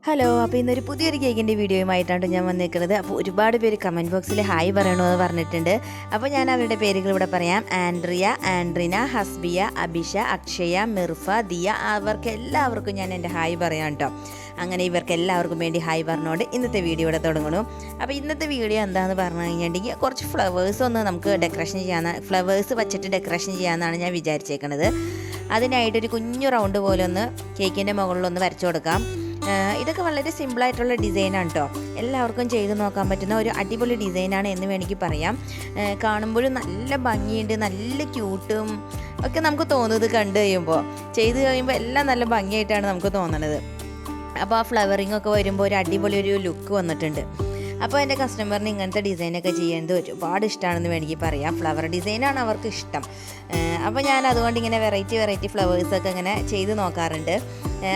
Hello, അപ്പോൾ ഇന്നൊരു പുതിയൊരു കേക്കിൻ്റെ വീഡിയോയുമായിട്ടാണ് ഞാൻ വന്നിരിക്കുന്നത്. അപ്പോൾ ഒരുപാട് പേര് കമൻറ്റ് ബോക്സിൽ ഹായ് പറയണമെന്ന് പറഞ്ഞിട്ടുണ്ട്. അപ്പോൾ ഞാൻ അവരുടെ പേരുകൾ ഇവിടെ പറയാം. ആൻഡ്രിയ, ആൻഡ്രിന, ഹസ്ബിയ, അഭിഷ, അക്ഷയ, മിർഫ, ദിയ, അവർക്ക് എല്ലാവർക്കും ഞാൻ എൻ്റെ ഹായ് പറയാം കേട്ടോ. അങ്ങനെ ഇവർക്ക് എല്ലാവർക്കും വേണ്ടി ഹായ് പറഞ്ഞുകൊണ്ട് ഇന്നത്തെ വീഡിയോ ഇവിടെ തുടങ്ങണം. അപ്പോൾ ഇന്നത്തെ വീഡിയോ എന്താണെന്ന് പറഞ്ഞു കഴിഞ്ഞിട്ടുണ്ടെങ്കിൽ കുറച്ച് ഫ്ലവേഴ്സ് ഒന്ന് നമുക്ക് ഡെക്കറേഷൻ ചെയ്യാമെന്ന്, ഫ്ലവേഴ്സ് വച്ചിട്ട് ഡെക്കറേഷൻ ചെയ്യാമെന്നാണ് ഞാൻ വിചാരിച്ചേക്കുന്നത്. അതിനായിട്ടൊരു കുഞ്ഞു റൗണ്ട് പോലെ ഒന്ന് കേക്കിൻ്റെ മുകളിലൊന്ന് വരച്ചു കൊടുക്കാം. ഇതൊക്കെ വളരെ സിമ്പിളായിട്ടുള്ള ഡിസൈനാണ് കേട്ടോ. എല്ലാവർക്കും ചെയ്ത് നോക്കാൻ പറ്റുന്ന ഒരു അടിപൊളി ഡിസൈനാണ് എന്ന് വേണമെങ്കിൽ പറയാം. കാണുമ്പോഴും നല്ല ഭംഗിയുണ്ട്, നല്ല ക്യൂട്ടും ഒക്കെ നമുക്ക് തോന്നുന്നത് കണ്ടു കഴിയുമ്പോൾ. ചെയ്ത് കഴിയുമ്പോൾ എല്ലാം നല്ല ഭംഗിയായിട്ടാണ് നമുക്ക് തോന്നുന്നത്. അപ്പോൾ ആ ഫ്ലവറിങ് ഒക്കെ വരുമ്പോൾ ഒരു അടിപൊളി ഒരു ലുക്ക് വന്നിട്ടുണ്ട്. അപ്പോൾ എൻ്റെ കസ്റ്റമറിന് ഇങ്ങനത്തെ ഡിസൈനൊക്കെ ചെയ്യുന്നത് ഒരുപാട് ഇഷ്ടമാണെന്ന് വേണമെങ്കിൽ പറയാം. ഫ്ലവർ ഡിസൈനാണ് അവർക്ക് ഇഷ്ടം. അപ്പോൾ ഞാൻ അതുകൊണ്ട് ഇങ്ങനെ വെറൈറ്റി ഫ്ലവേഴ്സൊക്കെ ഇങ്ങനെ ചെയ്ത് നോക്കാറുണ്ട്.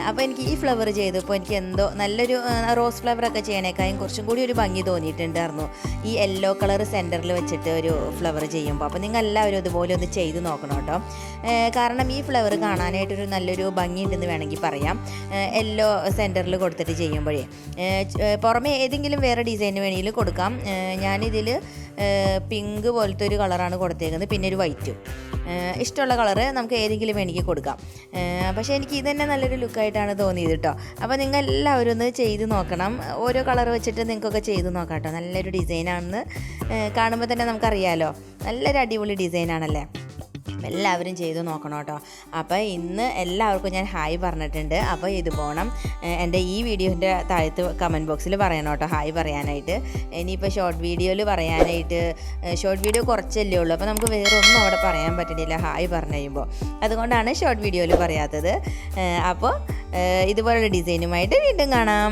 അപ്പോൾ എനിക്ക് ഈ ഫ്ലവർ ചെയ്തപ്പോൾ എനിക്ക് എന്തോ നല്ലൊരു റോസ് ഫ്ലവറൊക്കെ ചെയ്യണേക്കാളും കുറച്ചും കൂടി ഒരു ഭംഗി തോന്നിയിട്ടുണ്ടായിരുന്നു ഈ യെല്ലോ കളർ സെൻറ്ററിൽ വെച്ചിട്ട് ഒരു ഫ്ലവർ ചെയ്യുമ്പോൾ. അപ്പോൾ നിങ്ങൾ എല്ലാവരും അതുപോലെ ഒന്ന് ചെയ്ത് നോക്കണം കേട്ടോ. കാരണം ഈ ഫ്ലവർ കാണാനായിട്ടൊരു നല്ലൊരു ഭംഗിയുണ്ടെന്ന് വേണമെങ്കിൽ പറയാം. യെല്ലോ സെൻറ്ററിൽ കൊടുത്തിട്ട് ചെയ്യുമ്പോഴേ പുറമെ ഏതെങ്കിലും വേറെ ഡിസൈൻ വേണമെങ്കിൽ കൊടുക്കാം. ഞാനിതിൽ പിങ്ക് പോലത്തെ ഒരു കളറാണ് കൊടുത്തേക്കുന്നത്, പിന്നെ ഒരു വൈറ്റും. ഇഷ്ടമുള്ള കളറ് നമുക്ക് ഏതെങ്കിലും വേണമെങ്കിൽ കൊടുക്കാം. പക്ഷേ എനിക്ക് ഇത് തന്നെ നല്ലൊരു ലുക്കായിട്ടാണ് തോന്നിയത് കേട്ടോ. അപ്പോൾ നിങ്ങൾ എല്ലാവരും ഒന്ന് ചെയ്ത് നോക്കണം. ഓരോ കളർ വെച്ചിട്ട് നിങ്ങൾക്കൊക്കെ ചെയ്ത് നോക്കാം കേട്ടോ. നല്ലൊരു ഡിസൈനാണെന്ന് കാണുമ്പോൾ തന്നെ നമുക്കറിയാമല്ലോ. നല്ലൊരു അടിപൊളി ഡിസൈനാണല്ലേ. എല്ലാവരും ചെയ്ത് നോക്കണം കേട്ടോ. അപ്പോൾ ഇന്ന് എല്ലാവർക്കും ഞാൻ ഹായ് പറഞ്ഞിട്ടുണ്ട്. അപ്പോൾ ഇത് പോകണം എൻ്റെ ഈ വീഡിയോൻ്റെ താഴത്ത് കമൻറ്റ് ബോക്സിൽ പറയണം കേട്ടോ ഹായ് പറയാനായിട്ട്. ഇനിയിപ്പോൾ ഷോർട്ട് വീഡിയോയിൽ പറയാനായിട്ട് ഷോർട്ട് വീഡിയോ കുറച്ചല്ലേ ഉള്ളൂ. അപ്പോൾ നമുക്ക് വേറെ ഒന്നും അവിടെ പറയാൻ പറ്റുന്നില്ല ഹായ് പറഞ്ഞു കഴിയുമ്പോൾ. അതുകൊണ്ടാണ് ഷോർട്ട് വീഡിയോയിൽ പറയാത്തത്. അപ്പോൾ ഇതുപോലുള്ള ഡിസൈനുമായിട്ട് വീണ്ടും കാണാം.